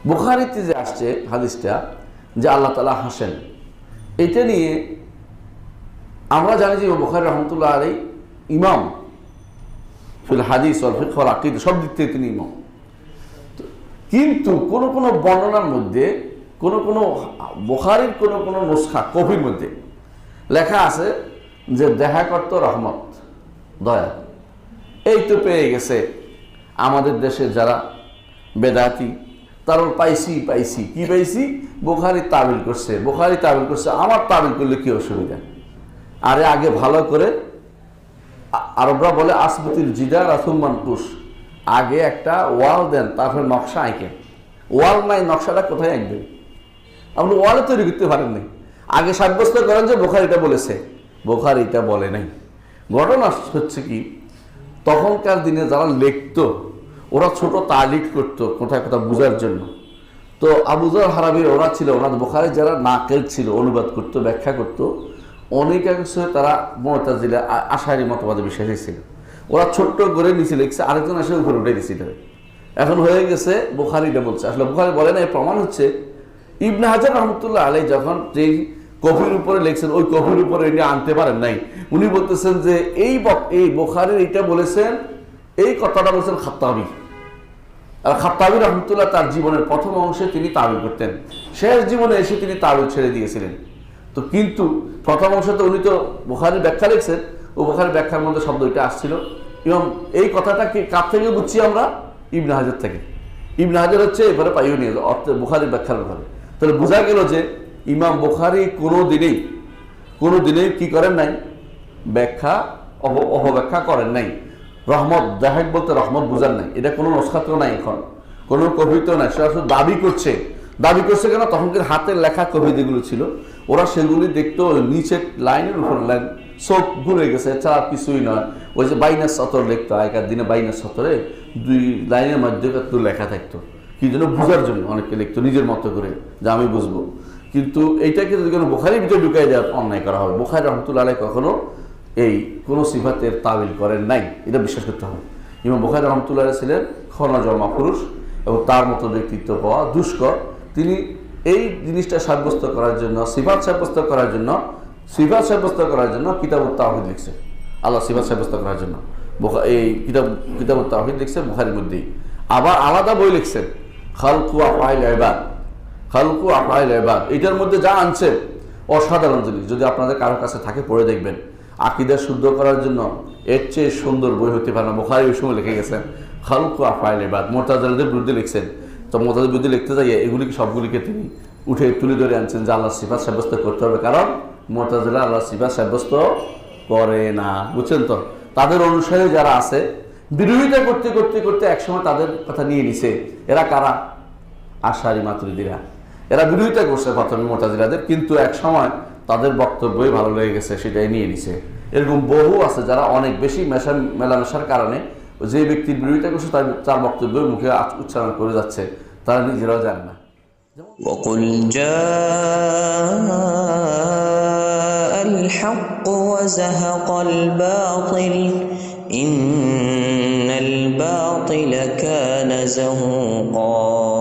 বুখারীতে যে আসছে হাদিসটা যে আল্লাহ তাআলা হাসেন, এটা নিয়ে আমরা জানি যে বুখারী রাহমাতুল্লাহ আলাইহি ইমাম ফিল হাদিস ওয়াল ফিকহ ওয়াল আকীদা, সব দিক থেকে তিনি ইমাম। কিন্তু কোন কোন বর্ণনার মধ্যে কোন কোন বুখারীর কোন কোন নুসখা কপির মধ্যে লেখা আছে যে দেখা করত রহমত, দয়া। এই তো পেয়ে গেছে আমাদের দেশে যারা বেদাতি, তারা পাইছি কি পাইছি, বুখারী তাবিল করছে, আমার তাবিল করলে কি অসুবিধা? আরে আগে ভালো করে, আরবরা বলে আসবিতুল জিদার আসুম্মান কুশ, আগে একটা ওয়াল দেন, তারপরে নকশা আঁকেন। ওয়াল নাই, নকশাটা কোথায় আঁকবেন? আপনি ওয়ালে তৈরি করতে পারেন নাই, আগে সাব্যস্ত করেন যে বুখারীটা বলেছে, বুখারীটা বলে নাই। ঘটনা হচ্ছে কি, তখনকার দিনে যারা লিখতো ওরা ছোট তালিক করতো কোথায় কোথায় বোঝার জন্য। তো আবু যর হারাবি ওরা ছিল, ওনাদের বুখারী যারা নাকেল ছিল, অনুবাদ করতো, ব্যাখ্যা করতো, অনেকাংশ তারা মুতাজিলা আশারি মতবাদে বিশ্বাসী ছিল। ওরা ছোট্ট করে নিচে লিখছে, আরেকজন এসে উপরে উঠে দিছিল। এখন হয়ে গেছে বুখারীটা বলছে, আসলে বুখারী বলে না। এর প্রমাণ হচ্ছে ইবনে হাজার রাহমাতুল্লাহ আলাইহি যখন যেই কপির উপরে লিখছেন, ওই কপির উপরে এটা আনতে পারেন নাই। উনি বলতেছেন যে এই বুখারীর এটা বলেছেন, এই কথাটা বলছেন খাত্তাবী। আর খাত্তাবী রাহমাতুল্লাহ তার জীবনের প্রথম অংশে তিনি তাবিল করতেন, শেষ জীবনে এসে তিনি তাবিল ছেড়ে দিয়েছিলেন। তো কিন্তু প্রথম অংশে তো উনি তো বুখারীর ব্যাখ্যা লিখছেন, ও বুখারীর ব্যাখ্যার মধ্যে শব্দ এটা আসছিল। এবং এই কথাটা কি কার থেকে বুঝছি আমরা? ইবনে হাজার থেকে। ইবনে হাজার হচ্ছে এবারে পাইও নিয়ে অর্থ বুখারীর ব্যাখ্যার ব্যাপারে। তাহলে বোঝা গেল যে ইমাম বুখারী কোনো দিনেই কি করেন নাই, ব্যাখ্যা অপব্যাখ্যা করেন নাই। রহমত জাহেদ বলতে রহমত বুঝার নাই, এটা কোনো নস্খাতেও নাই, এখন কোনো কবিতেও নাই। সেটা শুধু দাবি করছে কেন? তখনকার হাতের লেখা কবি যেগুলো ছিল, ওরা সেগুলি দেখতো নিচের লাইনের উপর লাইন, চোখ ঘুরে গেছে, ছাড়া কিছুই নয়। ওই যে বাইনাস সতর লিখতো, আগেকার দিনে বাইনাস সতরে 2 লাইনের মধ্যে একটু লেখা থাকতো, কি জন্য? বোঝার জন্য অনেকে লিখতো নিজের মতো করে, যে আমি বুঝবো। কিন্তু এইটাকে যদি কোনো বুখারীর ভিতরে ঢুকাই দেওয়ার অন্যায় করা হবে। বুখারী রাহমাতুল্লাহ আলাইহি কখনো এই কোনো সিফাতের তাবিল করেন নাই, এটা বিশ্বাস করতে হবে। ইমাম বুখারী রাহমাতুল্লাহ আলাইহি ছিলেন খনজমা পুরুষ এবং তার মতো ব্যক্তিত্ব পাওয়া দুষ্কর। তিনি এই জিনিসটা সাব্যস্ত করার জন্য, সিফাত সাব্যস্ত করার জন্য কিতাবুত তাওহীদ লিখছে। আল্লাহ সিফাত সাব্যস্ত করার জন্য এই কিতাবুত তাওহীদ লিখছে বুখারীর মধ্যেই। আবার আলাদা বই লিখছেন খালকু আফআইল ইবাদ। এটার মধ্যে যা আনছে অসাধারণ জিনিস, যদি আপনাদের কারোর কাছে থাকে পড়ে দেখবেন। আকীদা শুদ্ধ করার জন্য এর চেয়ে সুন্দর বই হতে পারে না। বুখারী ওই সময় লিখে গেছেন খালকু আফআইল ইবাদ। মুতাজিলাদের বিরুদ্ধে লিখছেন। তো মুতাজিলাদের বিরুদ্ধে লিখতে যাইয়ে এগুলিকে সবগুলিকে তিনি তুলে ধরে আনছেন যে আল্লাহ সিফাত সাব্যস্ত করতে হবে, কারণ মুতাজিলা আল্লাহ সিফাত সাব্যস্ত করে না। বুঝছেন তো? তাদের অনুসারী যারা আছে বিরোধিতা করতে একসময় তাদের কথা নিয়ে নিছে। এরা কারা? আশারি মাতুরিদীরা। এরা বিরোধিতা করছে প্রথমে মুতাজিলাদের, কিন্তু এক সময় তাদের বক্তব্যই ভালো লেগে গেছে, সেটাই নিয়ে নিছে। এরকম বহু আছে যারা অনেক বেশি মেলামেশার কারণে যে ব্যক্তির বিরোধিতা করছে তার বক্তব্য মুখে উচ্চারণ করে যাচ্ছে, তারা নিজেরাও জানে না। وقل جاء الحق وزهق الباطل إن الباطل كان زهوقا